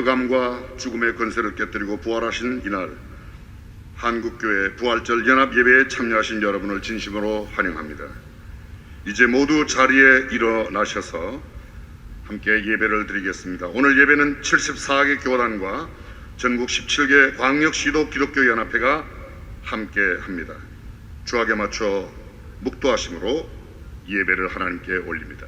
흑암과 죽음의 권세를 깨뜨리고 부활하신 이날, 한국교회 부활절 연합예배에 참여하신 여러분을 진심으로 환영합니다. 이제 모두 자리에 일어나셔서 함께 예배를 드리겠습니다. 오늘 예배는 74개 교단과 전국 17개 광역시도 기독교연합회가 함께 합니다. 주악에 맞춰 묵도하심으로 예배를 하나님께 올립니다.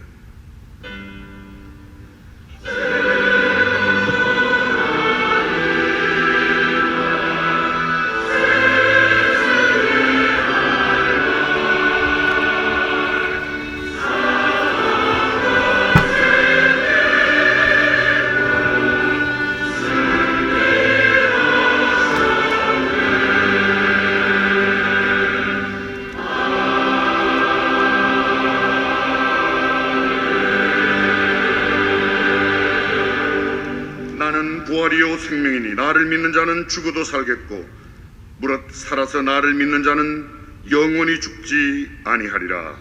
부활이요 생명이니 나를 믿는 자는 죽어도 살겠고 무릇 살아서 나를 믿는 자는 영원히 죽지 아니하리라.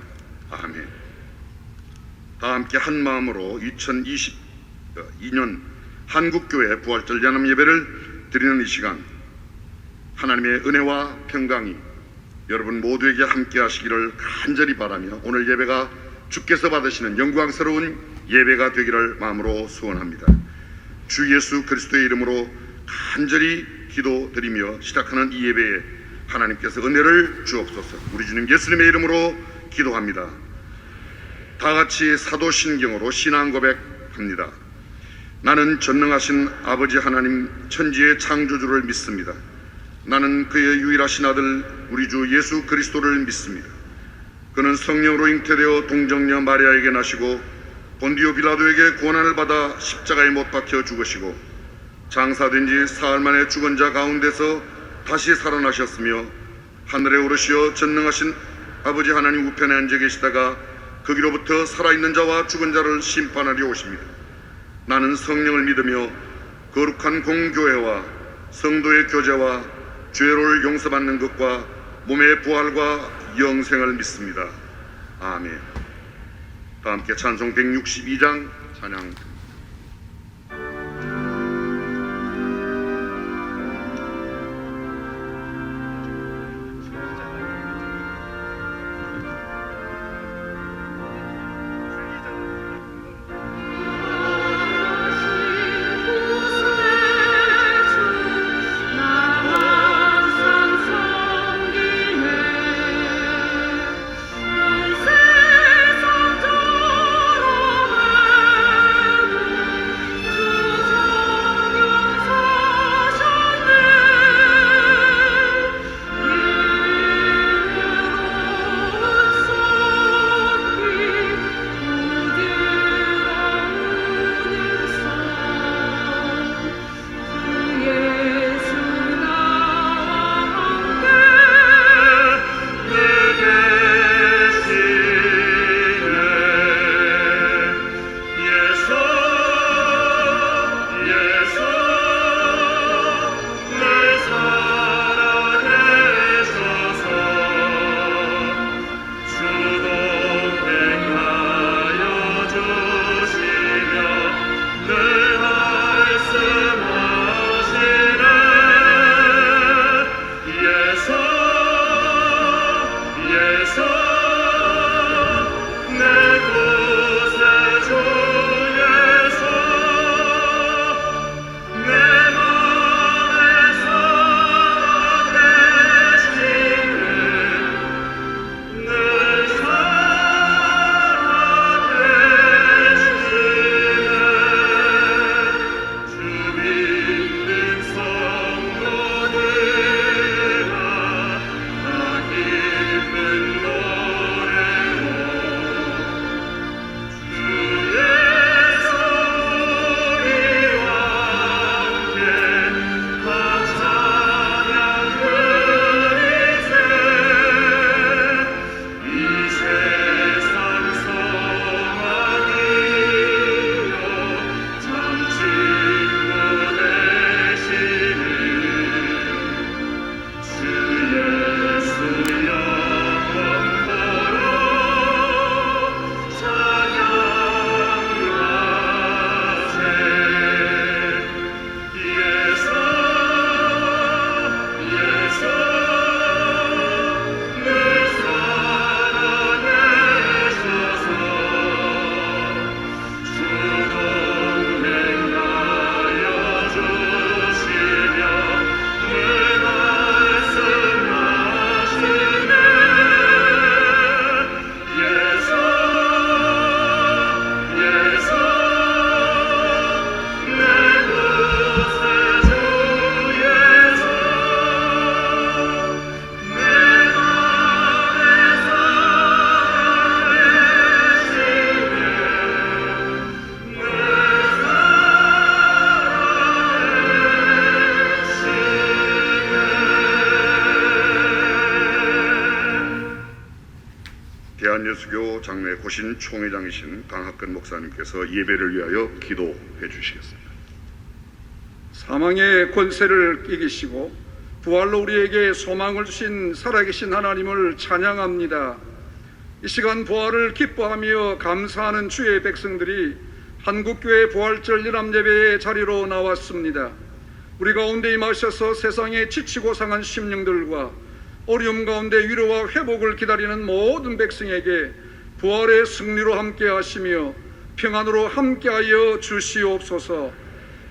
아멘. 다 함께 한 마음으로 2022년 한국교회 부활절 연합예배를 드리는 이 시간, 하나님의 은혜와 평강이 여러분 모두에게 함께 하시기를 간절히 바라며 오늘 예배가 주께서 받으시는 영광스러운 예배가 되기를 마음으로 소원합니다. 주 예수 그리스도의 이름으로 간절히 기도드리며 시작하는 이 예배에 하나님께서 은혜를 주옵소서. 우리 주님 예수님의 이름으로 기도합니다. 다 같이 사도신경으로 신앙 고백합니다. 나는 전능하신 아버지 하나님 천지의 창조주를 믿습니다. 나는 그의 유일하신 아들 우리 주 예수 그리스도를 믿습니다. 그는 성령으로 잉태되어 동정녀 마리아에게 나시고 본디오 빌라도에게 고난을 받아 십자가에 못 박혀 죽으시고 장사된 지 사흘 만에 죽은 자 가운데서 다시 살아나셨으며 하늘에 오르시어 전능하신 아버지 하나님 우편에 앉아 계시다가 거기로부터 살아있는 자와 죽은 자를 심판하려 오십니다. 나는 성령을 믿으며 거룩한 공교회와 성도의 교제와 죄를 용서받는 것과 몸의 부활과 영생을 믿습니다. 아멘. 다 함께 찬송 162장 찬양. 안내수교 장례 고신 총회장이신 강학근 목사님께서 예배를 위하여 기도해 주시겠습니다. 사망의 권세를 이기시고 부활로 우리에게 소망을 주신 살아계신 하나님을 찬양합니다. 이 시간 부활을 기뻐하며 감사하는 주의 백성들이 한국교회 부활절 연합예배의 자리로 나왔습니다. 우리 가운데 임하셔서 세상에 지치고 상한 심령들과 어려움 가운데 위로와 회복을 기다리는 모든 백성에게 부활의 승리로 함께 하시며 평안으로 함께하여 주시옵소서.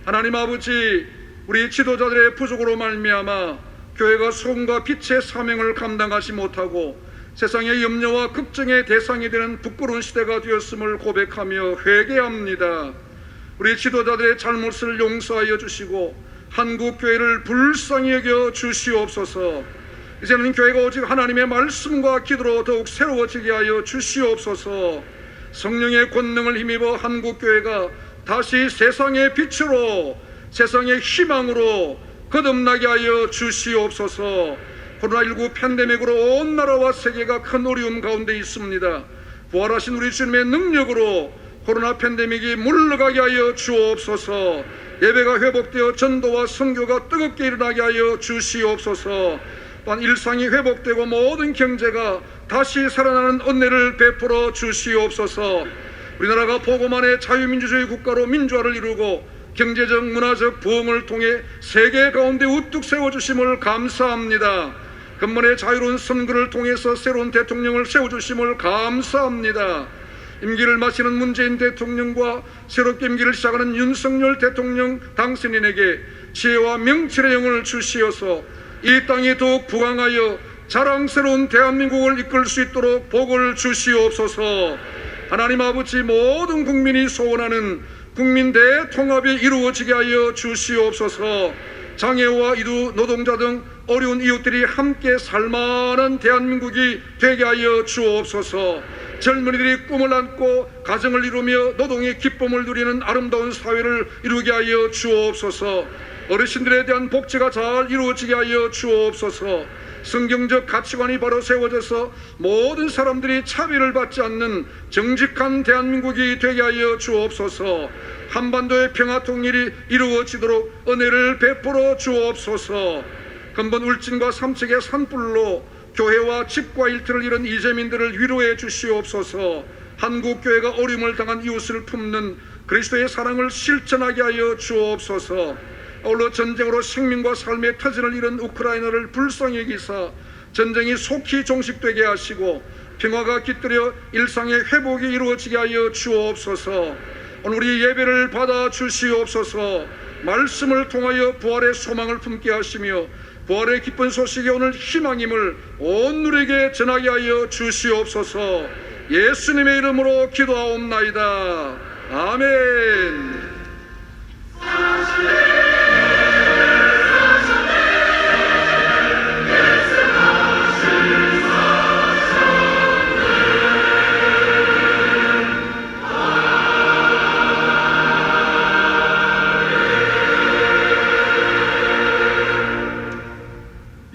하나님 아버지, 우리 지도자들의 부족으로 말미암아 교회가 소금과 빛의 사명을 감당하지 못하고 세상의 염려와 걱정의 대상이 되는 부끄러운 시대가 되었음을 고백하며 회개합니다. 우리 지도자들의 잘못을 용서하여 주시고 한국교회를 불쌍히 여겨 주시옵소서. 이제는 교회가 오직 하나님의 말씀과 기도로 더욱 새로워지게 하여 주시옵소서. 성령의 권능을 힘입어 한국교회가 다시 세상의 빛으로, 세상의 희망으로 거듭나게 하여 주시옵소서. 코로나19 팬데믹으로 온 나라와 세계가 큰 어려움 가운데 있습니다. 부활하신 우리 주님의 능력으로 코로나 팬데믹이 물러가게 하여 주옵소서. 예배가 회복되어 전도와 선교가 뜨겁게 일어나게 하여 주시옵소서. 또한 일상이 회복되고 모든 경제가 다시 살아나는 은혜를 베풀어 주시옵소서. 우리나라가 보고만의 자유민주주의 국가로 민주화를 이루고 경제적 문화적 부흥을 통해 세계 가운데 우뚝 세워주심을 감사합니다. 근본의 자유로운 선거를 통해서 새로운 대통령을 세워주심을 감사합니다. 임기를 마치는 문재인 대통령과 새롭게 임기를 시작하는 윤석열 대통령 당선인에게 지혜와 명철의 영을 주시어서 이 땅이 더욱 부강하여 자랑스러운 대한민국을 이끌 수 있도록 복을 주시옵소서. 하나님 아버지, 모든 국민이 소원하는 국민 대통합이 이루어지게 하여 주시옵소서. 장애와 이주 노동자 등 어려운 이웃들이 함께 살만한 대한민국이 되게 하여 주옵소서. 젊은이들이 꿈을 안고 가정을 이루며 노동의 기쁨을 누리는 아름다운 사회를 이루게 하여 주옵소서. 어르신들에 대한 복지가 잘 이루어지게 하여 주옵소서. 성경적 가치관이 바로 세워져서 모든 사람들이 차별을 받지 않는 정직한 대한민국이 되게 하여 주옵소서. 한반도의 평화 통일이 이루어지도록 은혜를 베풀어 주옵소서. 근본 울진과 삼척의 산불로 교회와 집과 일터를 잃은 이재민들을 위로해 주시옵소서. 한국교회가 어려움을 당한 이웃을 품는 그리스도의 사랑을 실천하게 하여 주옵소서. 아울러 전쟁으로 생명과 삶의 터전을 잃은 우크라이나를 불쌍히 여기사 전쟁이 속히 종식되게 하시고 평화가 깃들여 일상의 회복이 이루어지게 하여 주옵소서. 오늘 우리 예배를 받아 주시옵소서. 말씀을 통하여 부활의 소망을 품게 하시며 부활의 기쁜 소식이 오늘 희망임을 온 누리에게 전하게 하여 주시옵소서. 예수님의 이름으로 기도하옵나이다. 아멘.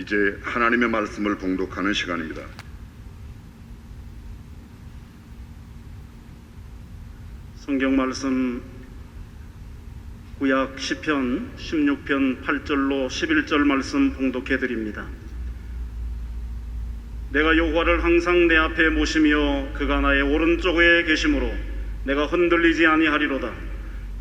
이제 하나님의 말씀을 봉독하는 시간입니다. 성경 말씀 구약 시편 16편 8절로 11절 말씀 봉독해 드립니다. 내가 여호와를 항상 내 앞에 모시며 그가 나의 오른쪽에 계심으로 내가 흔들리지 아니하리로다.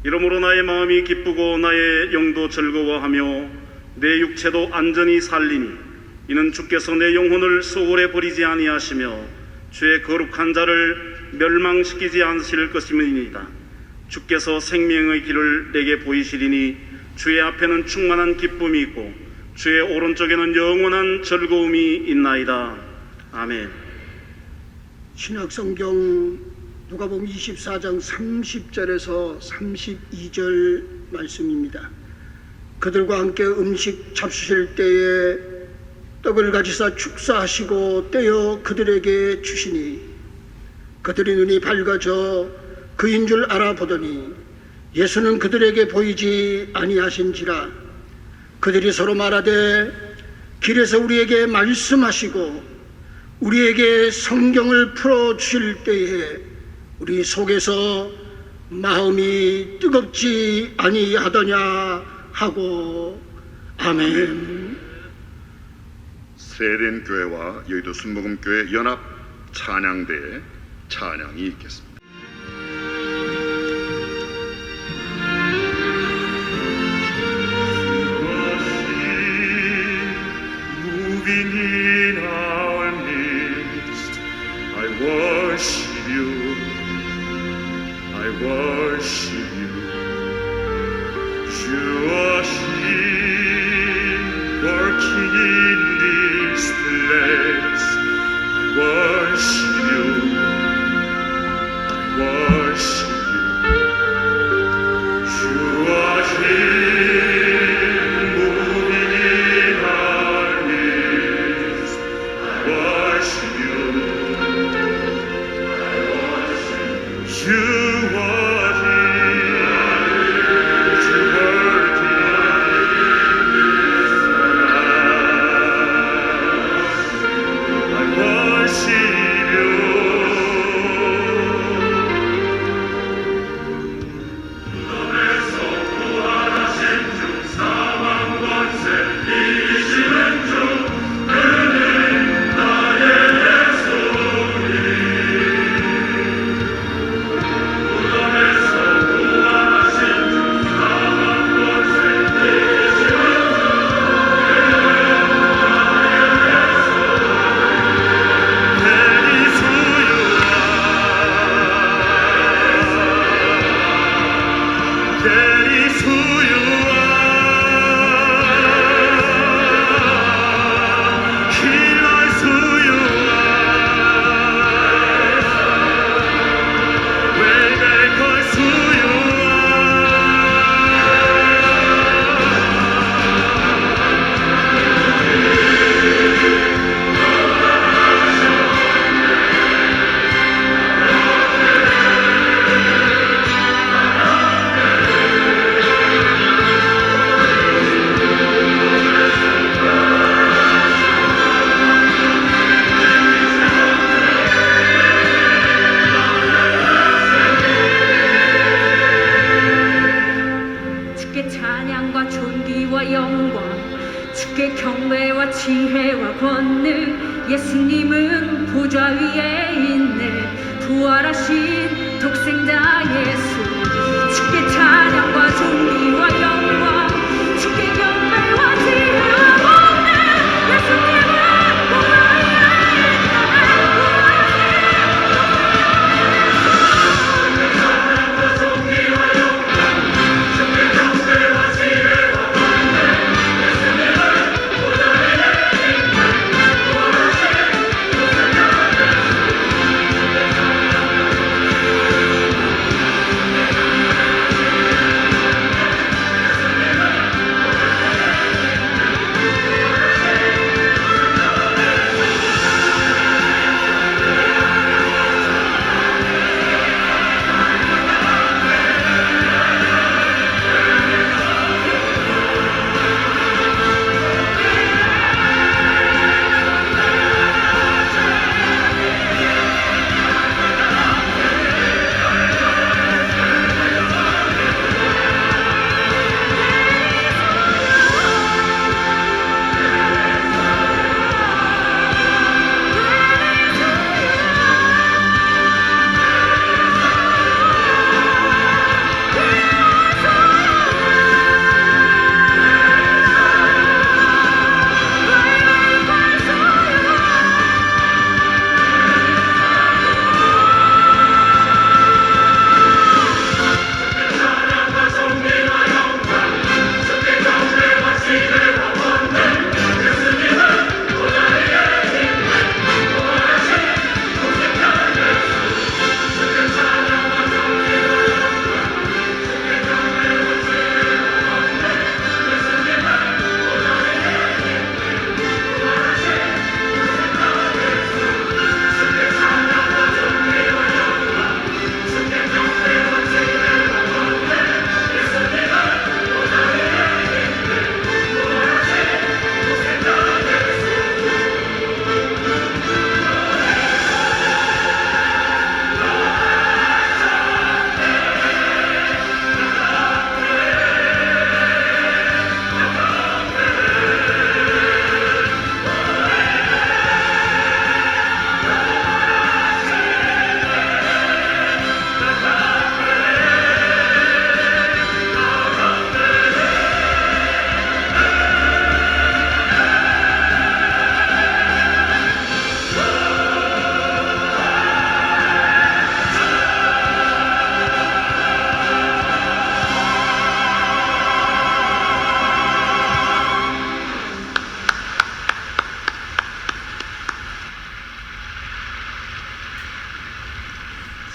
이러므로 나의 마음이 기쁘고 나의 영도 즐거워하며 내 육체도 안전히 살리니 이는 주께서 내 영혼을 소홀히 버리지 아니하시며 주의 거룩한 자를 멸망시키지 않으실 것임이니이다. 주께서 생명의 길을 내게 보이시리니 주의 앞에는 충만한 기쁨이 있고 주의 오른쪽에는 영원한 즐거움이 있나이다. 아멘. 신약성경 누가복음 24장 30절에서 32절 말씀입니다. 그들과 함께 음식 잡수실 때에 떡을 가지사 축사하시고 떼어 그들에게 주시니 그들의 눈이 밝아져 그인 줄 알아보더니 예수는 그들에게 보이지 아니하신지라. 그들이 서로 말하되 길에서 우리에게 말씀하시고 우리에게 성경을 풀어 주실 때에 우리 속에서 마음이 뜨겁지 아니하더냐 하고. 아멘. 세莲교회와 여의도 순복음교회 연합 찬양대의 찬양이 있겠습니다. Moving in our midst, I worship you, I worship you. You are here, working in this place. I worship you, I worship you. You are here, moving in our midst. I worship you, I worship you. You are here, you working. I worship you. That is who you are. He knows who you are. Waymaker is who you 주께 찬양과 존귀와 영광, 주께 경배와 지혜와 권능. 예수님은 보좌 위에 있네, 부활하신 독생자 예수. 주께 찬양과 존귀와 영광, 주께 경배와 지혜와 권능. 예수님은 보좌 위에 있네,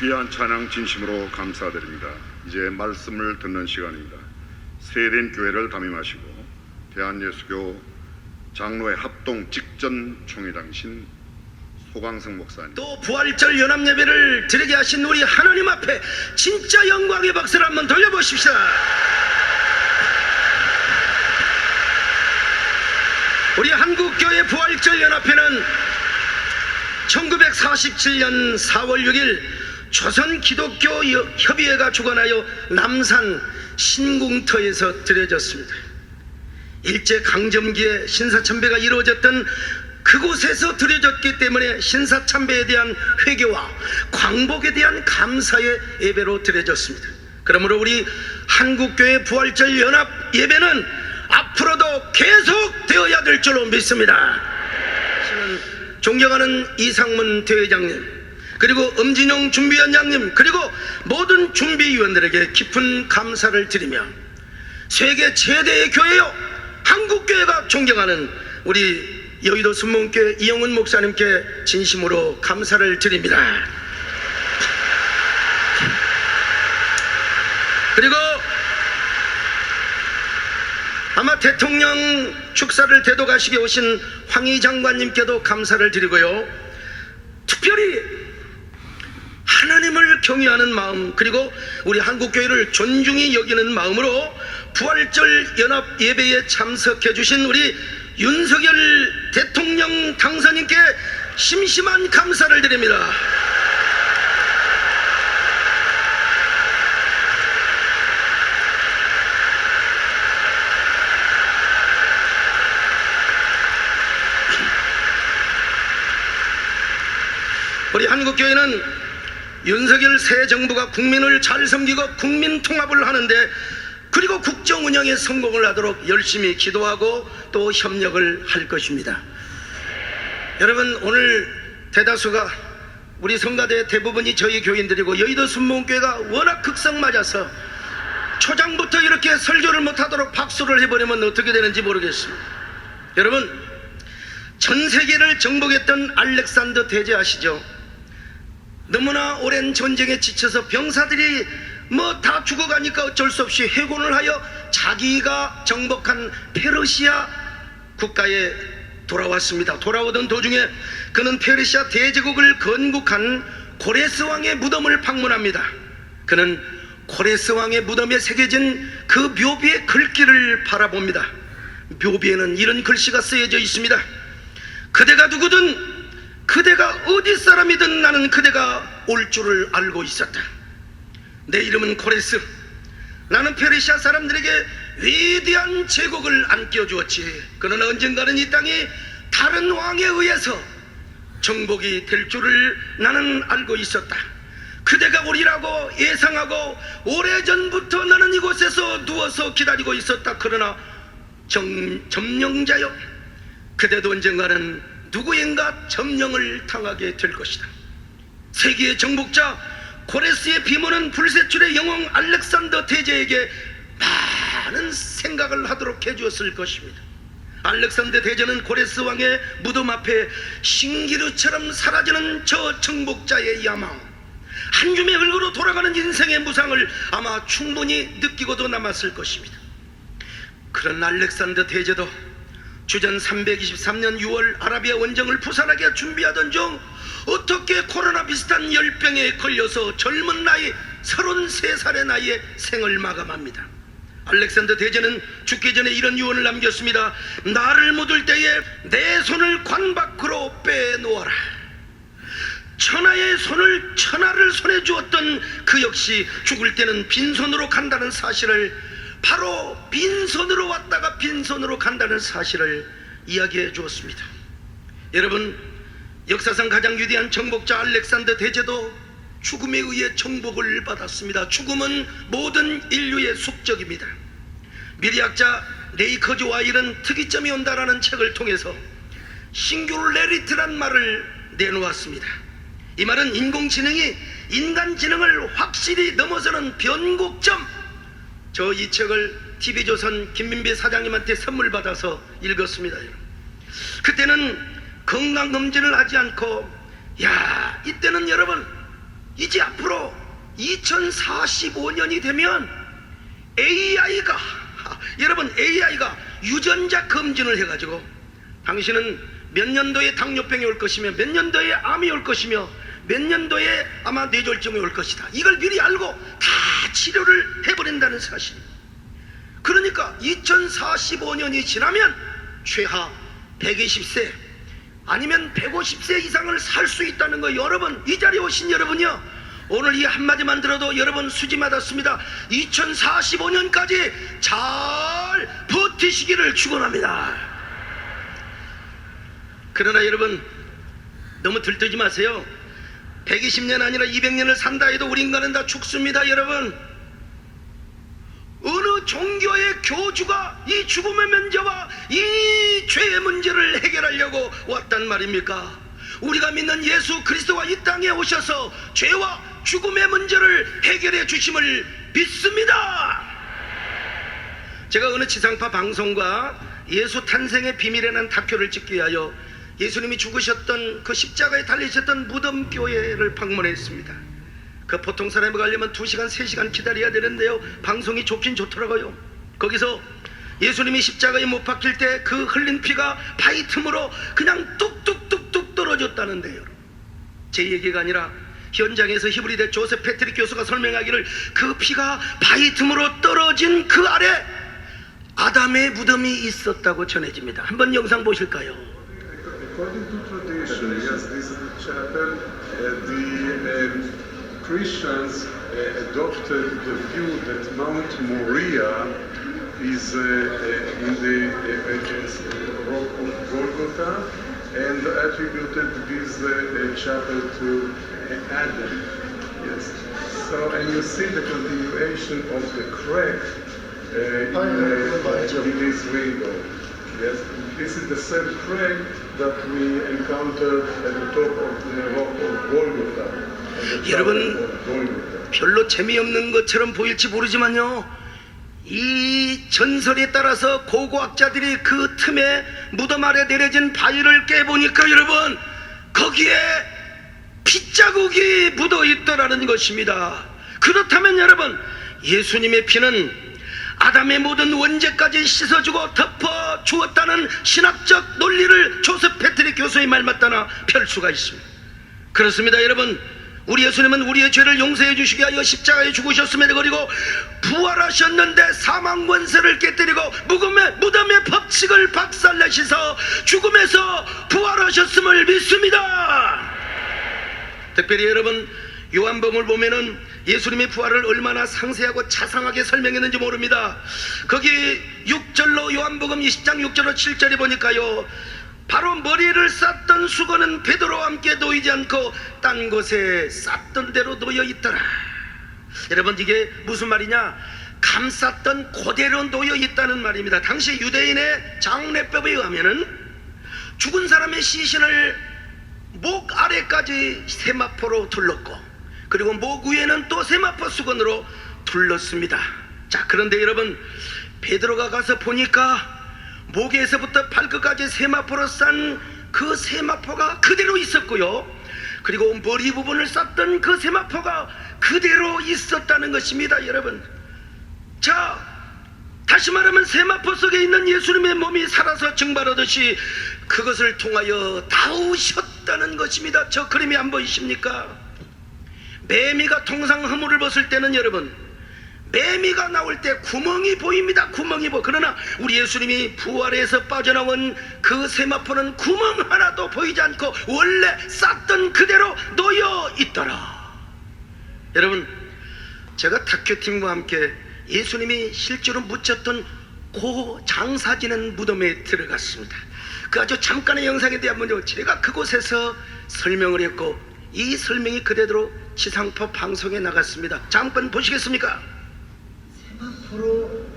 귀한 찬양 진심으로 감사드립니다. 이제 말씀을 듣는 시간입니다. 세된 교회를 담임하시고 대한예수교 장로회 합동 직전 총회장이신 소강성 목사님, 또 부활절 연합예배를 드리게 하신 우리 하나님 앞에 진짜 영광의 박수를 한번 돌려보십시오. 우리 한국교회 부활절 연합회는 1947년 4월 6일 조선기독교협의회가 주관하여 남산 신궁터에서 드려졌습니다. 일제강점기에 신사참배가 이루어졌던 그곳에서 드려졌기 때문에 신사참배에 대한 회개와 광복에 대한 감사의 예배로 드려졌습니다. 그러므로 우리 한국교회 부활절 연합 예배는 앞으로도 계속 되어야 될 줄로 믿습니다. 저는 존경하는 이상문 대회장님, 그리고 엄진용 준비위원장님, 그리고 모든 준비위원들에게 깊은 감사를 드리며 세계 최대의 교회요 한국교회가 존경하는 우리 여의도 순복음교회 이영훈 목사님께 진심으로 감사를 드립니다. 그리고 아마 대통령 축사를 대독하시게 오신 황희 장관님께도 감사를 드리고요, 특별히 하나님을 경외하는 마음, 그리고 우리 한국교회를 존중히 여기는 마음으로 부활절 연합 예배에 참석해 주신 우리 윤석열 대통령 당선인께 심심한 감사를 드립니다. 우리 한국교회는 윤석열 새 정부가 국민을 잘 섬기고 국민 통합을 하는데, 그리고 국정 운영에 성공을 하도록 열심히 기도하고 또 협력을 할 것입니다. 여러분, 오늘 대다수가 우리 성가대 대부분이 저희 교인들이고 여의도 순복음교회가 워낙 극성 맞아서 초장부터 이렇게 설교를 못하도록 박수를 해버리면 어떻게 되는지 모르겠습니다. 여러분, 전 세계를 정복했던 알렉산더 대제 아시죠? 너무나 오랜 전쟁에 지쳐서 병사들이 다 죽어가니까 어쩔 수 없이 해군을 하여 자기가 정복한 페르시아 국가에 돌아왔습니다. 돌아오던 도중에 그는 페르시아 대제국을 건국한 고레스 왕의 무덤을 방문합니다. 그는 고레스 왕의 무덤에 새겨진 그 묘비의 글귀를 바라봅니다. 묘비에는 이런 글씨가 쓰여져 있습니다. 그대가 누구든, 그대가 어디 사람이든 나는 그대가 올 줄을 알고 있었다. 내 이름은 고레스. 나는 페르시아 사람들에게 위대한 제국을 안겨주었지. 그러나 언젠가는 이 땅이 다른 왕에 의해서 정복이 될 줄을 나는 알고 있었다. 그대가 오리라고 예상하고 오래전부터 나는 이곳에서 누워서 기다리고 있었다. 그러나 점령자여, 그대도 언젠가는 누구인가 점령을 당하게 될 것이다. 세계의 정복자 고레스의 비모는 불세출의 영웅 알렉산더 대제에게 많은 생각을 하도록 해주었을 것입니다. 알렉산더 대제는 고레스 왕의 무덤 앞에 신기루처럼 사라지는 저 정복자의 야망, 한 줌의 흙으로 돌아가는 인생의 무상을 아마 충분히 느끼고도 남았을 것입니다. 그런 알렉산더 대제도 주전 323년 6월 아라비아 원정을 부산하게 준비하던 중 어떻게 코로나 비슷한 열병에 걸려서 젊은 나이 33살의 나이에 생을 마감합니다. 알렉산더 대제는 죽기 전에 이런 유언을 남겼습니다. 나를 묻을 때에 내 손을 관 밖으로 빼놓아라. 천하의 손을 천하를 손에 주었던 그 역시 죽을 때는 빈손으로 간다는 사실을, 바로 빈손으로 왔다가 빈손으로 간다는 사실을 이야기해 주었습니다. 여러분, 역사상 가장 위대한 정복자 알렉산더 대제도 죽음에 의해 정복을 받았습니다. 죽음은 모든 인류의 숙적입니다. 미래학자 레이커즈 와일은 특이점이 온다라는 책을 통해서 싱귤레리티란 말을 내놓았습니다. 이 말은 인공지능이 인간지능을 확실히 넘어서는 변곡점. 저 이 책을 TV조선 김민배 사장님한테 선물 받아서 읽었습니다. 그때는 건강검진을 하지 않고, 이때는 여러분 이제 앞으로 2045년이 되면 AI가 유전자 검진을 해가지고 당신은 몇 년도에 당뇨병이 올 것이며 몇 년도에 암이 올 것이며 몇 년도에 아마 뇌졸중이 올 것이다, 이걸 미리 알고 다 치료를 해버린다는 사실. 그러니까 2045년이 지나면 최하 120세 아니면 150세 이상을 살 수 있다는 거. 여러분, 이 자리에 오신 여러분이요, 오늘 이 한마디만 들어도 여러분 수지 받았습니다. 2045년까지 잘 버티시기를 축원합니다. 그러나 여러분, 너무 들뜨지 마세요. 120년 아니라 200년을 산다 해도 우리 인간은 다 죽습니다. 여러분, 어느 종교의 교주가 이 죽음의 문제와 이 죄의 문제를 해결하려고 왔단 말입니까? 우리가 믿는 예수 그리스도가 이 땅에 오셔서 죄와 죽음의 문제를 해결해 주심을 믿습니다. 제가 어느 지상파 방송과 예수 탄생의 비밀이라는 다큐를 찍기 위하여 예수님이 죽으셨던 그 십자가에 달리셨던 무덤교회를 방문했습니다. 그 보통 사람이 가려면 2시간 3시간 기다려야 되는데요, 방송이 좋긴 좋더라고요. 거기서 예수님이 십자가에 못 박힐 때 그 흘린 피가 바위 틈으로 그냥 뚝뚝뚝뚝 떨어졌다는데요. 제 얘기가 아니라 현장에서 히브리대 조셉 패트릭 교수가 설명하기를 그 피가 바위 틈으로 떨어진 그 아래 아담의 무덤이 있었다고 전해집니다. 한번 영상 보실까요? According to tradition, yes, this is the chapel. The Christians adopted the view that Mount Moriah is in the rock of Golgotha, and attributed this chapel to Adam. Yes. So, and you see the continuation of the crack in this window. Yes, this is the same crack that we encountered at the top of the rock of Golgotha. 여러분, 별로 재미없는 것처럼 보일지 모르지만요, 이 전설에 따라서 고고학자들이 그 틈에 무덤 아래 내려진 바위를 깨보니까 여러분, 거기에 핏자국이 묻어 있더라는 것입니다. 그렇다면 여러분, 예수님의 피는 아담의 모든 원죄까지 씻어주고 덮어 주었다는 신학적 논리를 조셉 패트릭 교수의 말 맞다나 펼 수가 있습니다. 그렇습니다. 여러분, 우리 예수님은 우리의 죄를 용서해 주시기 위하여 십자가에 죽으셨음에도 그리고 부활하셨는데 사망 권세를 깨뜨리고 무덤의 법칙을 박살내셔서 죽음에서 부활하셨음을 믿습니다. 특별히 여러분, 요한복음을 보면은 예수님의 부활을 얼마나 상세하고 자상하게 설명했는지 모릅니다. 거기 6절로 요한복음 20장 6절로 7절에 보니까요, 바로 머리를 쌌던 수건은 베드로와 함께 놓이지 않고 딴 곳에 쌌던 대로 놓여 있더라. 여러분, 이게 무슨 말이냐? 감쌌던 그대로 놓여 있다는 말입니다. 당시 유대인의 장례법에 의하면은 죽은 사람의 시신을 목 아래까지 세마포로 둘렀고, 그리고 목 위에는 또 세마포 수건으로 둘렀습니다. 자, 그런데 여러분, 베드로가 가서 보니까 목에서부터 발끝까지 세마포로 싼 그 세마포가 그대로 있었고요, 그리고 머리 부분을 쌌던 그 세마포가 그대로 있었다는 것입니다. 여러분, 자, 다시 말하면 세마포 속에 있는 예수님의 몸이 살아서 증발하듯이 그것을 통하여 나오셨다는 것입니다. 저 그림이 안 보이십니까? 매미가 통상 허물을 벗을 때는 여러분, 매미가 나올 때 구멍이 보입니다. 구멍이 그러나 우리 예수님이 부활해서 빠져나온 그 세마포는 구멍 하나도 보이지 않고 원래 쌌던 그대로 놓여 있더라. 여러분, 제가 다큐팀과 함께 예수님이 실제로 묻혔던 그 장사지는 무덤에 들어갔습니다. 그 아주 잠깐의 영상에 대한 먼저 제가 그곳에서 설명을 했고, 이 설명이 그대로 지상파 방송에 나갔습니다. 잠깐 보시겠습니까? 세마포로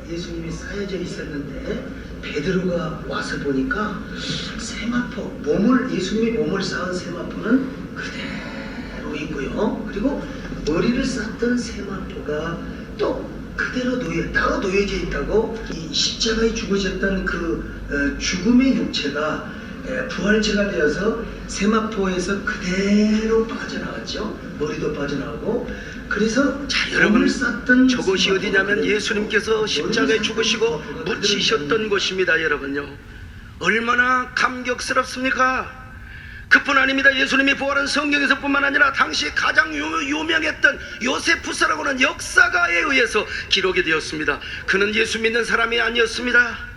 예수님이 쌓여져 있었는데 베드로가 와서 보니까 세마포, 예수님이 몸을 쌓은 세마포는 그대로 있고요, 그리고 머리를 쌌던 세마포가 또 그대로 놓여져 있다고. 이 십자가에 죽으셨던 그 죽음의 육체가 부활체가 되어서 세마포에서 그대로 빠져나갔죠. 머리도 빠져나오고. 그래서 여러분, 몸을 쌌던 저곳이 세마포가 어디냐면 그대로 예수님께서 십자가에 죽으시고 묻히셨던 곳입니다. 여러분요, 얼마나 감격스럽습니까? 그뿐 아닙니다. 예수님이 부활한 성경에서뿐만 아니라 당시 가장 유명했던 요세푸스라고 하는 역사가에 의해서 기록이 되었습니다. 그는 예수 믿는 사람이 아니었습니다.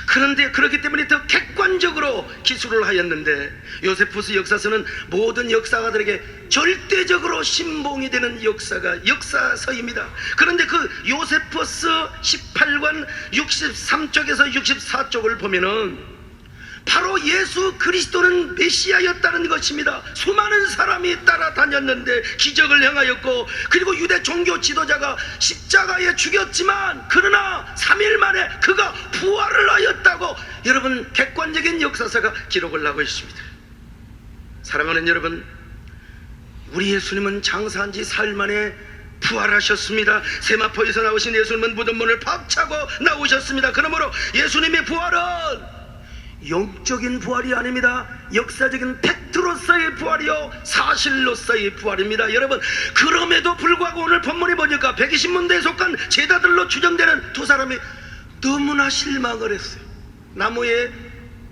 그런데 그렇기 때문에 더 객관적으로 기술을 하였는데, 요세푸스 역사서는 모든 역사가들에게 절대적으로 신봉이 되는 역사서입니다. 그런데 그 요세푸스 18권 63쪽에서 64쪽을 보면은 바로 예수 그리스도는 메시아였다는 것입니다. 수많은 사람이 따라다녔는데 기적을 행하였고, 그리고 유대 종교 지도자가 십자가에 죽였지만 그러나 3일 만에 그가 부활을 하였다고 여러분 객관적인 역사서가 기록을 하고 있습니다. 사랑하는 여러분, 우리 예수님은 장사한 지 사흘 만에 부활하셨습니다. 세마포에서 나오신 예수님은 무덤 문을 박차고 나오셨습니다. 그러므로 예수님의 부활은 영적인 부활이 아닙니다. 역사적인 팩트로서의 부활이요, 사실로서의 부활입니다. 여러분, 그럼에도 불구하고 오늘 본문에 보니까 120문대에 속한 제자들로 추정되는 두 사람이 너무나 실망을 했어요. 나무에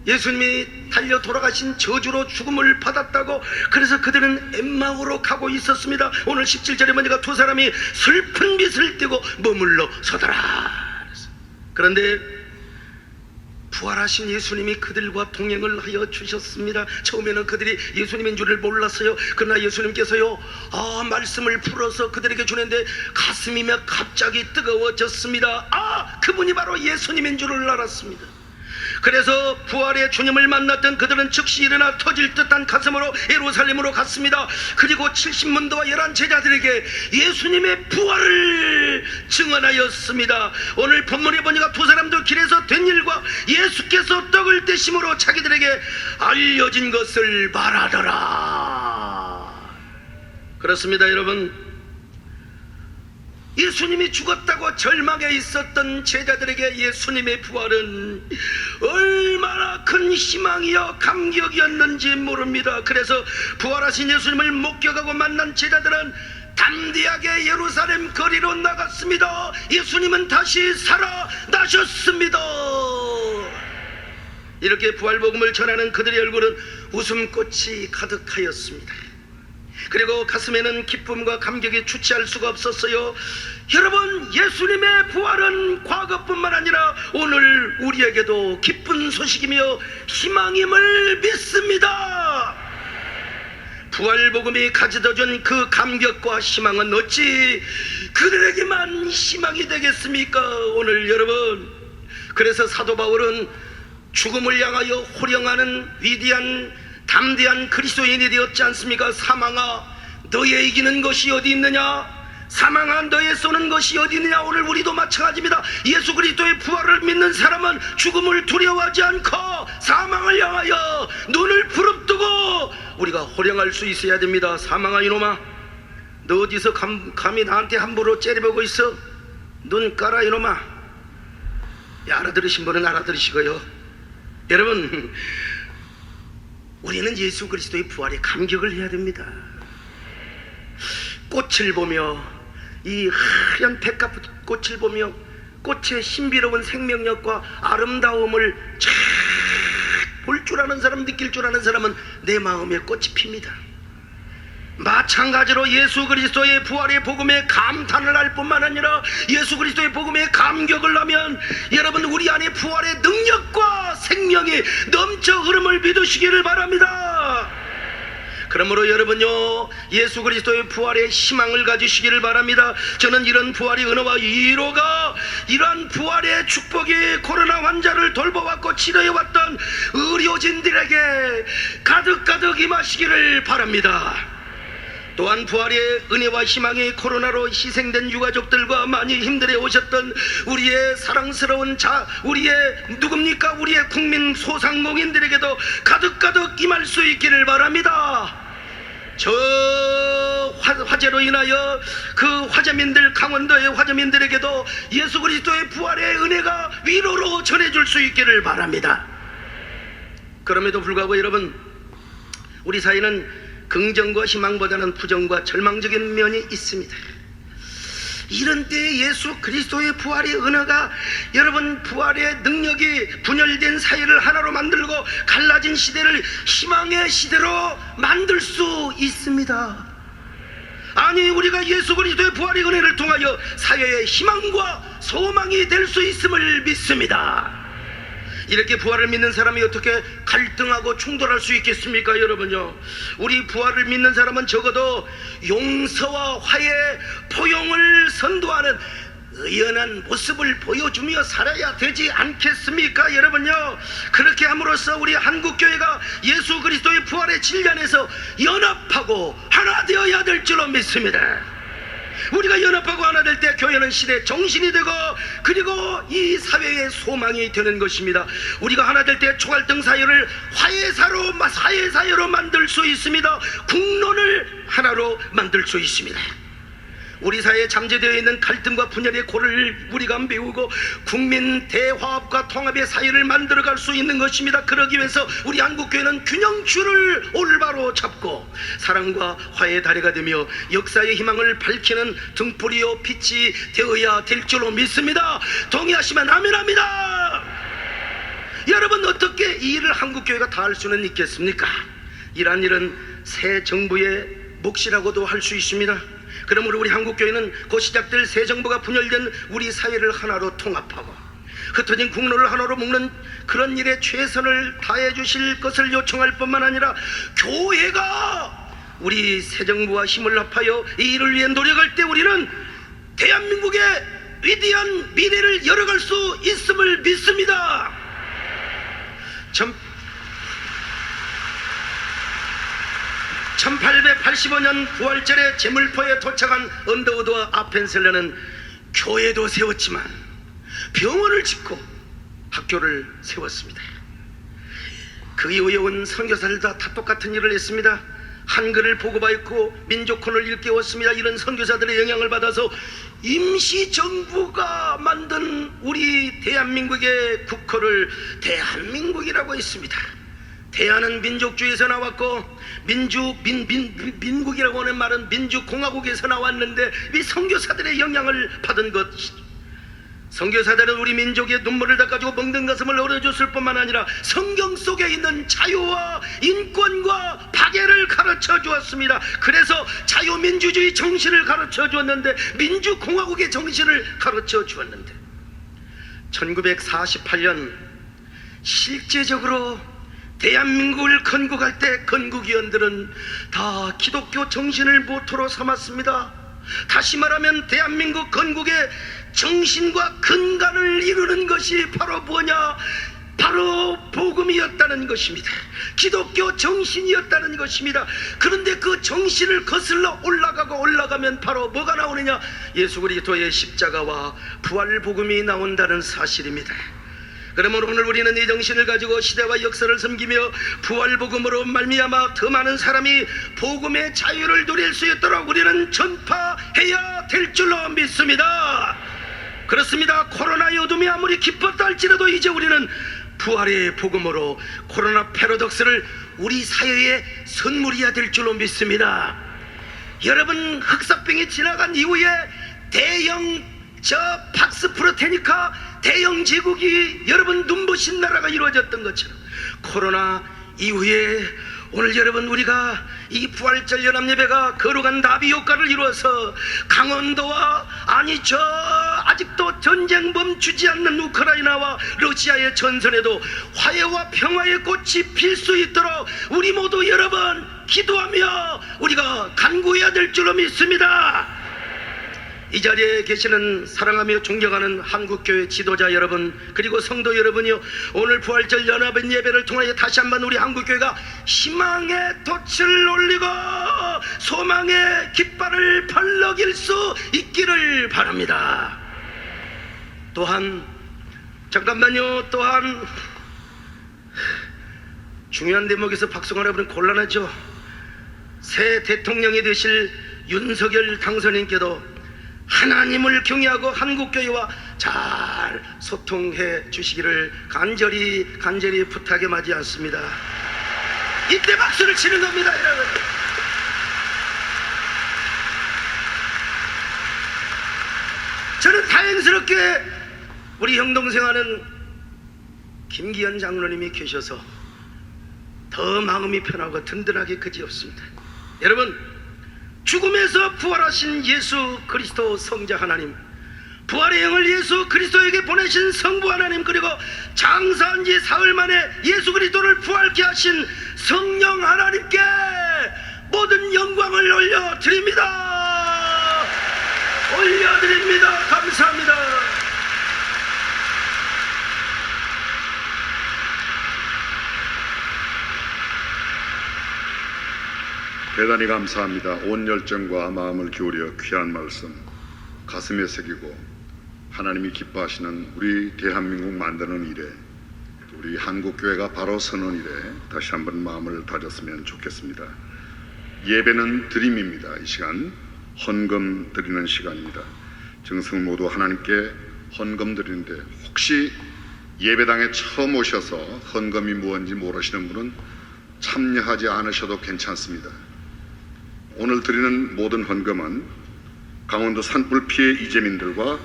예수님이 달려 돌아가신 저주로 죽음을 받았다고, 그래서 그들은 엠마오로 가고 있었습니다. 오늘 17절에 보니까 두 사람이 슬픈 빛을 띠고 머물러 서더라. 그런데 부활하신 예수님이 그들과 동행을 하여 주셨습니다. 처음에는 그들이 예수님인 줄을 몰랐어요. 그러나 예수님께서요, 말씀을 풀어서 그들에게 주는데 가슴이 막 갑자기 뜨거워졌습니다. 그분이 바로 예수님인 줄을 알았습니다. 그래서 부활의 주님을 만났던 그들은 즉시 일어나 터질 듯한 가슴으로 예루살렘으로 갔습니다. 그리고 70문도와 11 제자들에게 예수님의 부활을 증언하였습니다. 오늘 본문에 보니까 두 사람도 길에서 된 일과 예수께서 떡을 떼심으로 자기들에게 알려진 것을 말하더라. 그렇습니다. 여러분, 예수님이 죽었다고 절망해 있었던 제자들에게 예수님의 부활은 얼마나 큰 희망이요 감격이었는지 모릅니다. 그래서 부활하신 예수님을 목격하고 만난 제자들은 담대하게 예루살렘 거리로 나갔습니다. 예수님은 다시 살아나셨습니다. 이렇게 부활복음을 전하는 그들의 얼굴은 웃음꽃이 가득하였습니다. 그리고 가슴에는 기쁨과 감격이 주체할 수가 없었어요. 여러분, 예수님의 부활은 과거뿐만 아니라 오늘 우리에게도 기쁜 소식이며 희망임을 믿습니다. 부활복음이 가져다준 그 감격과 희망은 어찌 그들에게만 희망이 되겠습니까? 오늘 여러분, 그래서 사도 바울은 죽음을 향하여 호령하는 위대한 담대한 그리스도인이 되었지 않습니까? 사망아, 너의 이기는 것이 어디 있느냐? 사망아, 너의 쏘는 것이 어디 있느냐? 오늘 우리도 마찬가지입니다. 예수 그리스도의 부활을 믿는 사람은 죽음을 두려워하지 않고 사망을 향하여 눈을 부릅뜨고 우리가 호령할 수 있어야 됩니다. 사망아, 이놈아, 너 어디서 감히 나한테 함부로 째려보고 있어? 눈 깔아, 이놈아. 알아들으신 분은 알아들으시고요. 여러분, 우리는 예수 그리스도의 부활에 감격을 해야 됩니다. 꽃을 보며, 이 하얀 백합꽃을 보며 꽃의 신비로운 생명력과 아름다움을 볼 줄 아는 사람, 느낄 줄 아는 사람은 내 마음에 꽃이 핍니다. 마찬가지로 예수 그리스도의 부활의 복음에 감탄을 할 뿐만 아니라 예수 그리스도의 복음에 감격을 하면 여러분, 우리 안에 부활의 능력과 생명이 넘쳐 흐름을 믿으시기를 바랍니다. 그러므로 여러분요, 예수 그리스도의 부활의 희망을 가지시기를 바랍니다. 저는 이런 부활의 은혜와 위로가, 이러한 부활의 축복이 코로나 환자를 돌보았고 치료해왔던 의료진들에게 가득가득 임하시기를 바랍니다. 또한 부활의 은혜와 희망이 코로나로 희생된 유가족들과 많이 힘들어 오셨던 우리의 사랑스러운 우리의 누굽니까? 우리의 국민 소상공인들에게도 가득가득 임할 수 있기를 바랍니다. 저 화재로 인하여 그 화재민들, 강원도의 화재민들에게도 예수 그리스도의 부활의 은혜가 위로로 전해줄 수 있기를 바랍니다. 그럼에도 불구하고 여러분, 우리 사회는 긍정과 희망보다는 부정과 절망적인 면이 있습니다. 이런 때에 예수 그리스도의 부활의 은혜가 여러분 부활의 능력이 분열된 사회를 하나로 만들고 갈라진 시대를 희망의 시대로 만들 수 있습니다. 아니, 우리가 예수 그리스도의 부활의 은혜를 통하여 사회의 희망과 소망이 될 수 있음을 믿습니다. 이렇게 부활을 믿는 사람이 어떻게 갈등하고 충돌할 수 있겠습니까, 여러분요? 우리 부활을 믿는 사람은 적어도 용서와 화해, 포용을 선도하는 의연한 모습을 보여주며 살아야 되지 않겠습니까, 여러분요? 그렇게 함으로써 우리 한국교회가 예수 그리스도의 부활의 진리 안에서 연합하고 하나 되어야 될 줄로 믿습니다. 우리가 연합하고 하나 될 때 교회는 시대의 정신이 되고 그리고 이 사회의 소망이 되는 것입니다. 우리가 하나 될 때 초갈등 사회를 화해사회로 만들 수 있습니다. 국론을 하나로 만들 수 있습니다. 우리 사회에 잠재되어 있는 갈등과 분열의 고를 우리가 메우고 국민 대화합과 통합의 사회를 만들어갈 수 있는 것입니다. 그러기 위해서 우리 한국교회는 균형줄을 올바로 잡고 사랑과 화해의 다리가 되며 역사의 희망을 밝히는 등불이요 빛이 되어야 될 줄로 믿습니다. 동의하시면 아멘합니다. 여러분, 어떻게 이 일을 한국교회가 다 할 수는 있겠습니까? 이러한 일은 새 정부의 몫이라고도 할 수 있습니다. 그러므로 우리 한국교회는 곧 시작될 새 정부가 분열된 우리 사회를 하나로 통합하고 흩어진 국론을 하나로 묶는 그런 일에 최선을 다해 주실 것을 요청할 뿐만 아니라 교회가 우리 새 정부와 힘을 합하여 이 일을 위해 노력할 때 우리는 대한민국의 위대한 미래를 열어갈 수 있음을 믿습니다. 1885년 부활절에 제물포에 도착한 언더우드와 아펜셀러는 교회도 세웠지만 병원을 짓고 학교를 세웠습니다. 그 이후에 온 선교사들도 다 똑같은 일을 했습니다. 한글을 보고받고 민족혼을 일깨웠습니다. 이런 선교사들의 영향을 받아서 임시정부가 만든 우리 대한민국의 국호를 대한민국이라고 했습니다. 대한은 민족주의에서 나왔고 민국이라고 하는 말은 민주공화국에서 나왔는데 이 선교사들의 영향을 받은 것. 선교사들은 우리 민족의 눈물을 닦아주고 먹는 가슴을 얼어줬을 뿐만 아니라 성경 속에 있는 자유와 인권과 박애를 가르쳐 주었습니다. 그래서 자유민주주의 정신을 가르쳐 주었는데, 민주공화국의 정신을 가르쳐 주었는데 1948년 실제적으로 대한민국을 건국할 때 건국위원들은 다 기독교 정신을 모토로 삼았습니다. 다시 말하면 대한민국 건국의 정신과 근간을 이루는 것이 바로 뭐냐? 바로 복음이었다는 것입니다. 기독교 정신이었다는 것입니다. 그런데 그 정신을 거슬러 올라가면 바로 뭐가 나오느냐? 예수 그리스도의 십자가와 부활 복음이 나온다는 사실입니다. 그러므로 오늘 우리는 이 정신을 가지고 시대와 역사를 섬기며 부활복음으로 말미암아 더 많은 사람이 복음의 자유를 누릴 수 있도록 우리는 전파해야 될 줄로 믿습니다. 그렇습니다. 코로나의 어둠이 아무리 깊었다 할지라도 이제 우리는 부활의 복음으로 코로나 패러독스를 우리 사회에 선물해야 될 줄로 믿습니다. 여러분, 흑사병이 지나간 이후에 대형 팍스프로테니카 대영 제국이 여러분 눈부신 나라가 이루어졌던 것처럼 코로나 이후에 오늘 여러분 우리가 이 부활절 연합예배가 거룩한 나비 효과를 이루어서 강원도와 아직도 전쟁 멈추지 않는 우크라이나와 러시아의 전선에도 화해와 평화의 꽃이 필 수 있도록 우리 모두 여러분 기도하며 우리가 간구해야 될 줄로 믿습니다. 이 자리에 계시는 사랑하며 존경하는 한국교회 지도자 여러분, 그리고 성도 여러분이요, 오늘 부활절 연합은 예배를 통하여 다시 한번 우리 한국교회가 희망의 돛을 올리고 소망의 깃발을 벌럭일 수 있기를 바랍니다. 또한 또한 중요한 대목에서 박수가 나버리면 곤란하죠. 새 대통령이 되실 윤석열 당선인께도 하나님을 경외하고 한국교회와 잘 소통해 주시기를 간절히 부탁해 마지 않습니다. 이때 박수를 치는 겁니다, 여러분. 저는 다행스럽게 우리 형동생하는 김기현 장로님이 계셔서 더 마음이 편하고 든든하게 그지없습니다. 여러분, 죽음에서 부활하신 예수 그리스도 성자 하나님, 부활의 영을 예수 그리스도에게 보내신 성부 하나님, 그리고 장사한 지 사흘 만에 예수 그리스도를 부활케 하신 성령 하나님께 모든 영광을 올려드립니다. 감사합니다. 대단히 감사합니다. 온 열정과 마음을 기울여 귀한 말씀 가슴에 새기고 하나님이 기뻐하시는 우리 대한민국 만드는 일에, 우리 한국교회가 바로 서는 일에 다시 한번 마음을 다졌으면 좋겠습니다. 예배는 드림입니다. 이 시간 헌금 드리는 시간입니다. 정승 모두 하나님께 헌금 드리는데, 혹시 예배당에 처음 오셔서 헌금이 무엇인지 모르시는 분은 참여하지 않으셔도 괜찮습니다. 오늘 드리는 모든 헌금은 강원도 산불 피해 이재민들과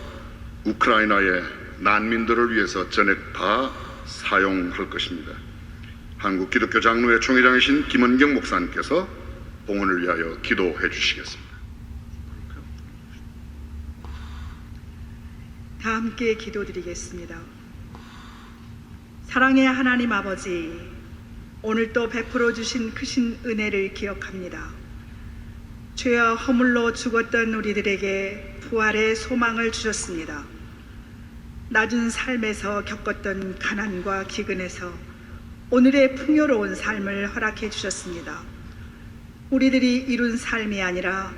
우크라이나의 난민들을 위해서 전액 다 사용할 것입니다. 한국 기독교 장로회 총회장이신 김은경 목사님께서 봉헌을 위하여 기도해 주시겠습니다. 다 함께 기도드리겠습니다. 사랑의 하나님 아버지, 오늘 또 베풀어 주신 크신 은혜를 기억합니다. 죄와 허물로 죽었던 우리들에게 부활의 소망을 주셨습니다. 낮은 삶에서 겪었던 가난과 기근에서 오늘의 풍요로운 삶을 허락해 주셨습니다. 우리들이 이룬 삶이 아니라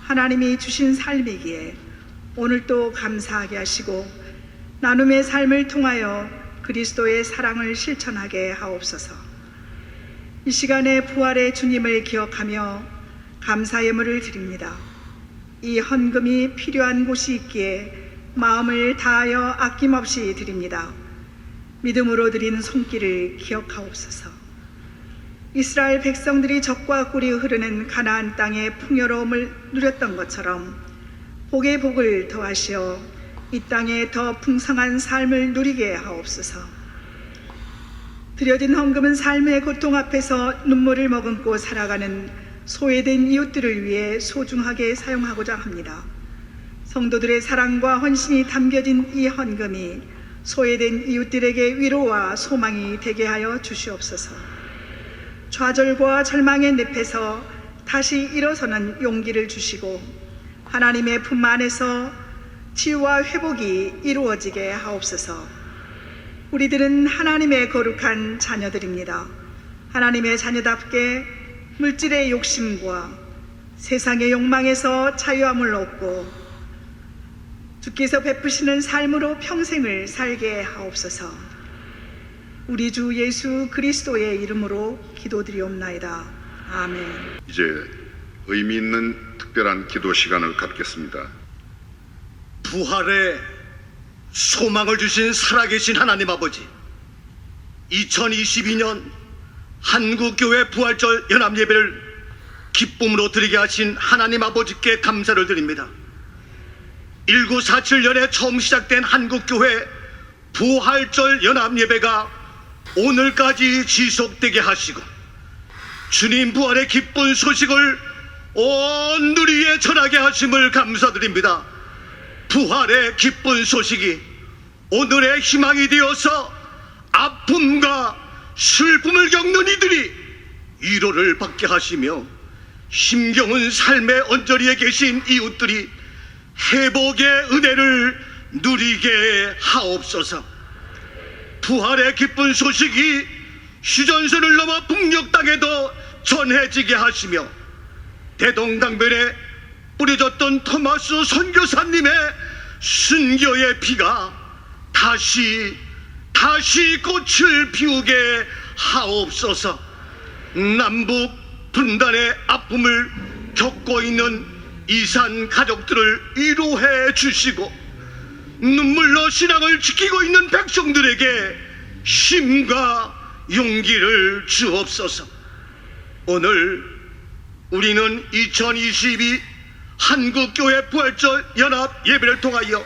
하나님이 주신 삶이기에 오늘도 감사하게 하시고 나눔의 삶을 통하여 그리스도의 사랑을 실천하게 하옵소서. 이 시간에 부활의 주님을 기억하며 감사 예물을 드립니다. 이 헌금이 필요한 곳이 있기에 마음을 다하여 아낌없이 드립니다. 믿음으로 드린 손길을 기억하옵소서. 이스라엘 백성들이 젖과 꿀이 흐르는 가나안 땅의 풍요로움을 누렸던 것처럼 복의 복을 더하시어 이 땅에 더 풍성한 삶을 누리게 하옵소서. 드려진 헌금은 삶의 고통 앞에서 눈물을 머금고 살아가는 소외된 이웃들을 위해 소중하게 사용하고자 합니다. 성도들의 사랑과 헌신이 담겨진 이 헌금이 소외된 이웃들에게 위로와 소망이 되게 하여 주시옵소서. 좌절과 절망의 늪에서 다시 일어서는 용기를 주시고 하나님의 품 안에서 치유와 회복이 이루어지게 하옵소서. 우리들은 하나님의 거룩한 자녀들입니다. 하나님의 자녀답게 물질의 욕심과 세상의 욕망에서 자유함을 얻고 주께서 베푸시는 삶으로 평생을 살게 하옵소서. 우리 주 예수 그리스도의 이름으로 기도드리옵나이다. 아멘. 이제 의미 있는 특별한 기도 시간을 갖겠습니다. 부활의 소망을 주신 살아계신 하나님 아버지, 2022년 한국교회 부활절 연합예배를 기쁨으로 드리게 하신 하나님 아버지께 감사를 드립니다. 1947년에 처음 시작된 한국교회 부활절 연합예배가 오늘까지 지속되게 하시고 주님 부활의 기쁜 소식을 온 누리에 전하게 하심을 감사드립니다. 부활의 기쁜 소식이 오늘의 희망이 되어서 아픔과 슬픔을 겪는 이들이 위로를 받게 하시며 힘겨운 삶의 언저리에 계신 이웃들이 회복의 은혜를 누리게 하옵소서. 부활의 기쁜 소식이 휴전선을 넘어 북녘 땅에도 전해지게 하시며 대동강변에 뿌려졌던 토마스 선교사님의 순교의 피가 다시 꽃을 피우게 하옵소서. 남북 분단의 아픔을 겪고 있는 이산 가족들을 위로해 주시고 눈물로 신앙을 지키고 있는 백성들에게 힘과 용기를 주옵소서. 오늘 우리는 2022 한국교회 부활절 연합 예배를 통하여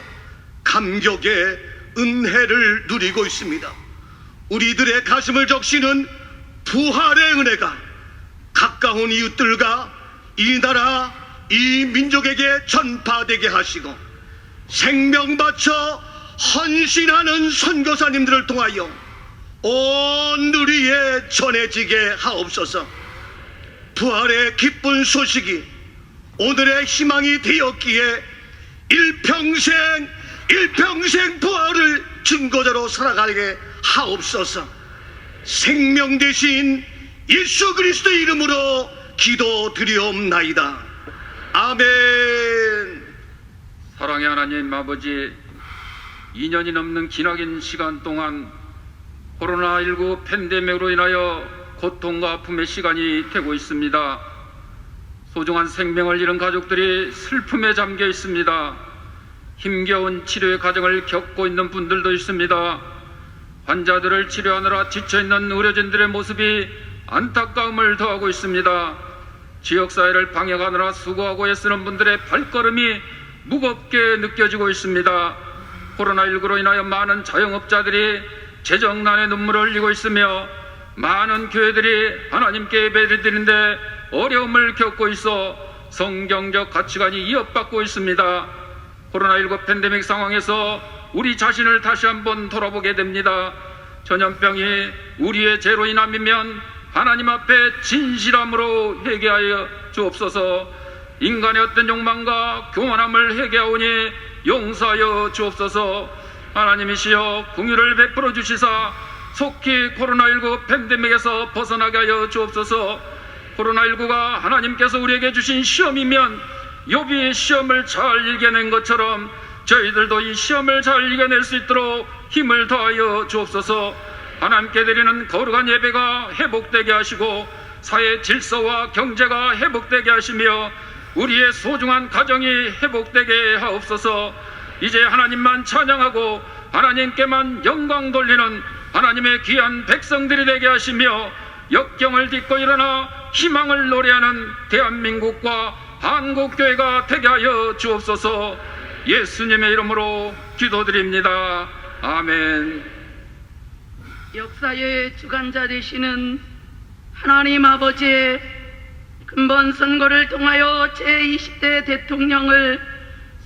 감격의 은혜를 누리고 있습니다. 우리들의 가슴을 적시는 부활의 은혜가 가까운 이웃들과 이 나라 이 민족에게 전파되게 하시고 생명 바쳐 헌신하는 선교사님들을 통하여 온 누리에 전해지게 하옵소서. 부활의 기쁜 소식이 오늘의 희망이 되었기에 일평생 부활을 증거자로 살아가게 하옵소서. 생명 되신 예수 그리스도의 이름으로 기도드리옵나이다. 아멘. 사랑의 하나님 아버지, 2년이 넘는 기나긴 시간 동안 코로나19 팬데믹으로 인하여 고통과 아픔의 시간이 되고 있습니다. 소중한 생명을 잃은 가족들이 슬픔에 잠겨 있습니다. 힘겨운 치료의 과정을 겪고 있는 분들도 있습니다. 환자들을 치료하느라 지쳐있는 의료진들의 모습이 안타까움을 더하고 있습니다. 지역사회를 방역하느라 수고하고 애쓰는 분들의 발걸음이 무겁게 느껴지고 있습니다. 코로나19로 인하여 많은 자영업자들이 재정난의 눈물을 흘리고 있으며 많은 교회들이 하나님께 예배를 드리는데 어려움을 겪고 있어 성경적 가치관이 위협받고 있습니다. 코로나19 팬데믹 상황에서 우리 자신을 다시 한번 돌아보게 됩니다. 전염병이 우리의 죄로 인함이면 하나님 앞에 진실함으로 회개하여 주옵소서. 인간의 어떤 욕망과 교만함을 회개하오니 용서하여 주옵소서. 하나님이시여 긍휼을 베풀어 주시사 속히 코로나19 팬데믹에서 벗어나게 하여 주옵소서. 코로나19가 하나님께서 우리에게 주신 시험이면 욥이 시험을 잘 이겨낸 것처럼 저희들도 이 시험을 잘 이겨낼 수 있도록 힘을 더하여 주옵소서. 하나님께 드리는 거룩한 예배가 회복되게 하시고 사회 질서와 경제가 회복되게 하시며 우리의 소중한 가정이 회복되게 하옵소서. 이제 하나님만 찬양하고 하나님께만 영광 돌리는 하나님의 귀한 백성들이 되게 하시며 역경을 딛고 일어나 희망을 노래하는 대한민국과 한국교회가 되게 하여 주옵소서. 예수님의 이름으로 기도드립니다. 아멘. 역사의 주관자 되시는 하나님 아버지의 근본 선거를 통하여 제20대 대통령을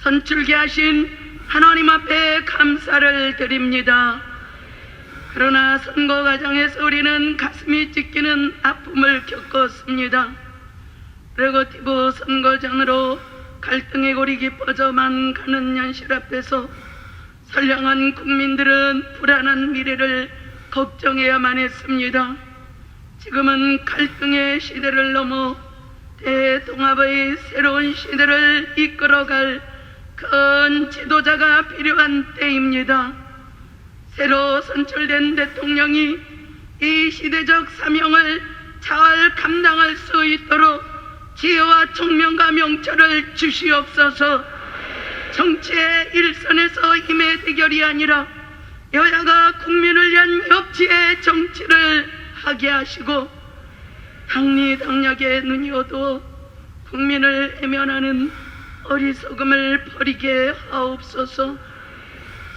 선출케 하신 하나님 앞에 감사를 드립니다. 그러나 선거 과정에서 우리는 가슴이 찢기는 아픔을 겪었습니다. 프레거티브 선거전으로 갈등의 골이 깊어져만 가는 현실 앞에서 선량한 국민들은 불안한 미래를 걱정해야만 했습니다. 지금은 갈등의 시대를 넘어 대통합의 새로운 시대를 이끌어갈 큰 지도자가 필요한 때입니다. 새로 선출된 대통령이 이 시대적 사명을 잘 감당할 수 있도록 지혜와 총명과 명철을 주시옵소서. 정치의 일선에서 힘의 대결이 아니라 여야가 국민을 위한 협치의 정치를 하게 하시고 당리당략의 눈이 어두워 국민을 외면하는 어리석음을 버리게 하옵소서.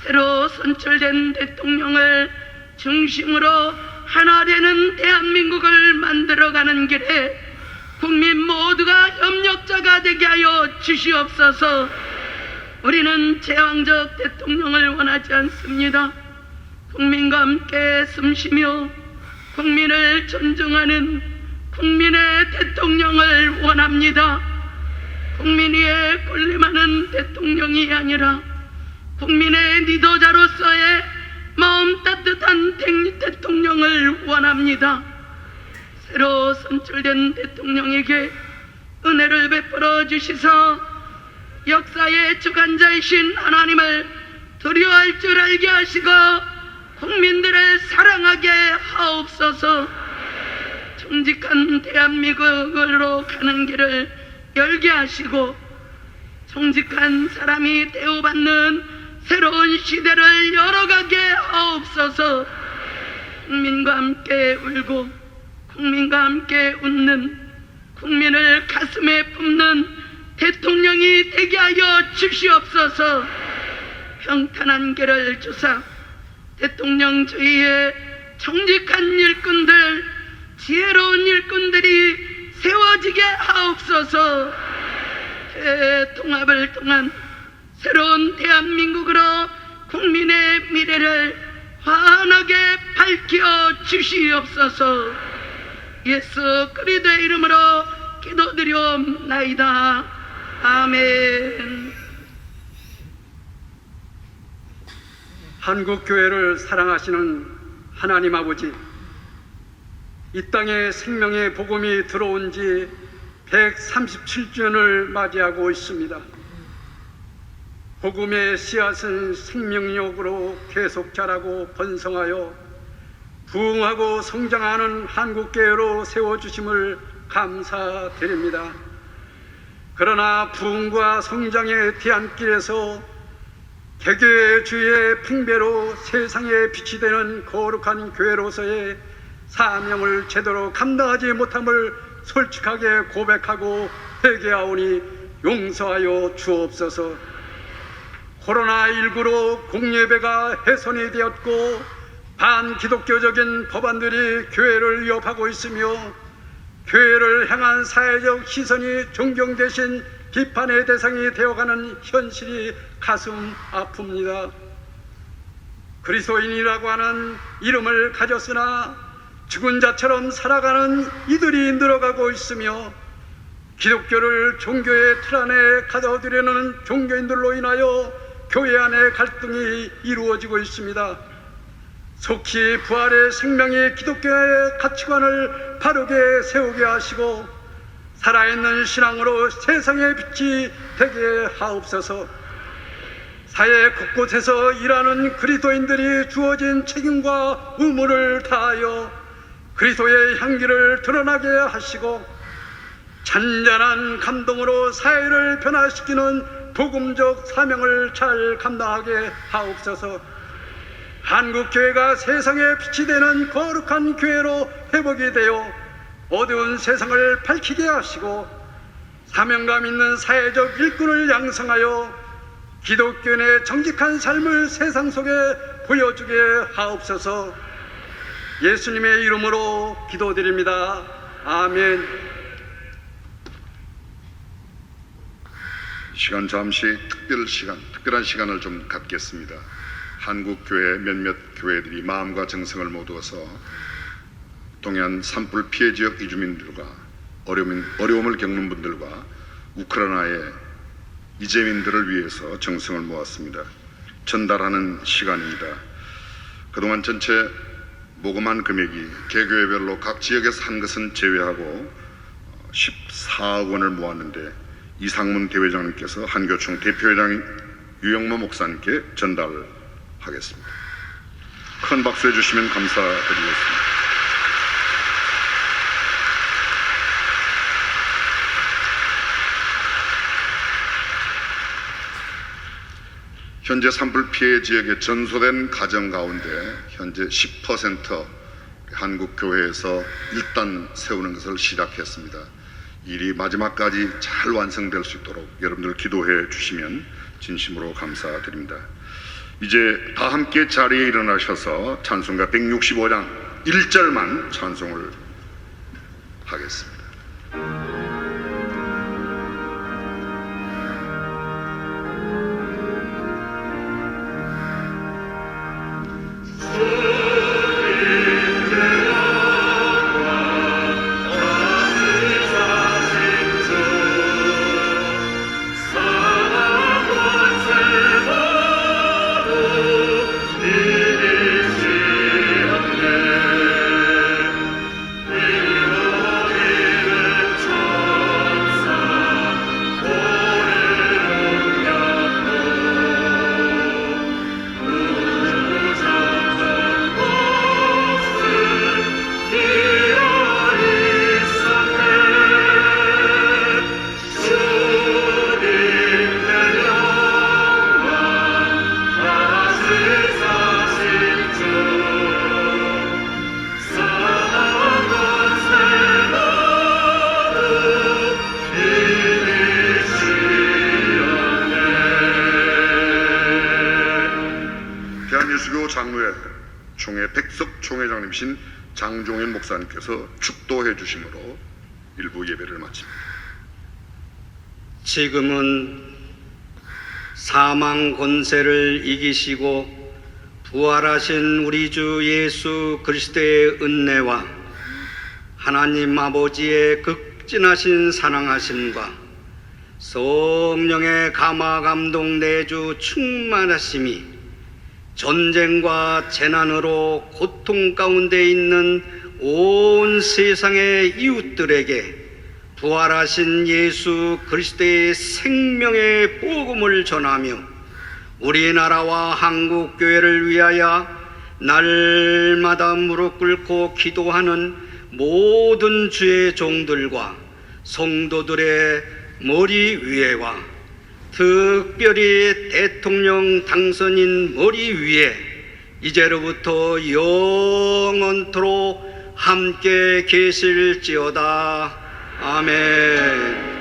새로 선출된 대통령을 중심으로 하나 되는 대한민국을 만들어가는 길에 국민 모두가 협력자가 되게 하여 주시옵소서. 우리는 제왕적 대통령을 원하지 않습니다. 국민과 함께 숨쉬며 국민을 존중하는 국민의 대통령을 원합니다. 국민 위에 군림하는 대통령이 아니라 국민의 리더자로서의 마음 따뜻한 대통령을 원합니다. 새로 선출된 대통령에게 은혜를 베풀어 주시서 역사의 주관자이신 하나님을 두려워할 줄 알게 하시고 국민들을 사랑하게 하옵소서. 정직한 대한민국으로 가는 길을 열게 하시고 정직한 사람이 대우받는 새로운 시대를 열어가게 하옵소서. 국민과 함께 울고 국민과 함께 웃는, 국민을 가슴에 품는 대통령이 되게 하여 주시옵소서. 평탄한 길을 주사 대통령 주위에 정직한 일꾼들, 지혜로운 일꾼들이 세워지게 하옵소서. 대통합을 통한 새로운 대한민국으로 국민의 미래를 환하게 밝혀 주시옵소서. 예수 그리스도의 이름으로 기도드리옵나이다. 아멘. 한국교회를 사랑하시는 하나님 아버지, 이 땅에 생명의 복음이 들어온 지 137주년을 맞이하고 있습니다. 복음의 씨앗은 생명력으로 계속 자라고 번성하여 부흥하고 성장하는 한국교회로 세워주심을 감사드립니다. 그러나 부흥과 성장의 뒤안길에서 개교의 주의 풍배로 세상에 빛이 되는 거룩한 교회로서의 사명을 제대로 감당하지 못함을 솔직하게 고백하고 회개하오니 용서하여 주옵소서. 코로나19로 공예배가 훼손이 되었고 반기독교적인 법안들이 교회를 위협하고 있으며 교회를 향한 사회적 시선이 존경 대신 비판의 대상이 되어가는 현실이 가슴 아픕니다. 그리스도인이라고 하는 이름을 가졌으나 죽은 자처럼 살아가는 이들이 늘어가고 있으며 기독교를 종교의 틀 안에 가둬두려는 종교인들로 인하여 교회 안에 갈등이 이루어지고 있습니다. 속히 부활의 생명이 기독교의 가치관을 바르게 세우게 하시고 살아있는 신앙으로 세상의 빛이 되게 하옵소서. 사회 곳곳에서 일하는 그리스도인들이 주어진 책임과 의무를 다하여 그리스도의 향기를 드러나게 하시고 잔잔한 감동으로 사회를 변화시키는 복음적 사명을 잘 감당하게 하옵소서. 한국교회가 세상의 빛이 되는 거룩한 교회로 회복이 되어 어두운 세상을 밝히게 하시고 사명감 있는 사회적 일꾼을 양성하여 기독교인의 정직한 삶을 세상 속에 보여주게 하옵소서. 예수님의 이름으로 기도드립니다. 아멘. 시간 잠시 특별한 시간을 좀 갖겠습니다. 한국교회 몇몇 교회들이 마음과 정성을 모두어서 동해안 산불 피해 지역 이주민들과 어려움을 겪는 분들과 우크라이나의 이재민들을 위해서 정성을 모았습니다. 전달하는 시간입니다. 그동안 전체 모금한 금액이 개교회별로 각 지역에서 한 것은 제외하고 14억 원을 모았는데 이상문 대회장님께서 한교총 대표회장 유영모 목사님께 전달하겠습니다. 큰 박수 해주시면 감사드리겠습니다. 현재 산불 피해 지역에 전소된 가정 가운데 현재 10% 한국교회에서 일단 세우는 것을 시작했습니다. 일이 마지막까지 잘 완성될 수 있도록 여러분들 기도해 주시면 진심으로 감사드립니다. 이제 다 함께 자리에 일어나셔서 찬송가 165장 1절만 찬송을 하겠습니다. 주 예수교 장로회 총회 백석 총회장님이신 장종현 목사님께서 축도해 주심으로 일부 예배를 마칩니다. 지금은 사망 권세를 이기시고 부활하신 우리 주 예수 그리스도의 은혜와 하나님 아버지의 극진하신 사랑하심과 성령의 감화 감동 내주 충만하심이 전쟁과 재난으로 고통 가운데 있는 온 세상의 이웃들에게 부활하신 예수 그리스도의 생명의 복음을 전하며 우리나라와 한국 교회를 위하여 날마다 무릎 꿇고 기도하는 모든 주의 종들과 성도들의 머리 위에와 특별히 대통령 당선인 머리 위에 이제로부터 영원토록 함께 계실지어다. 아멘.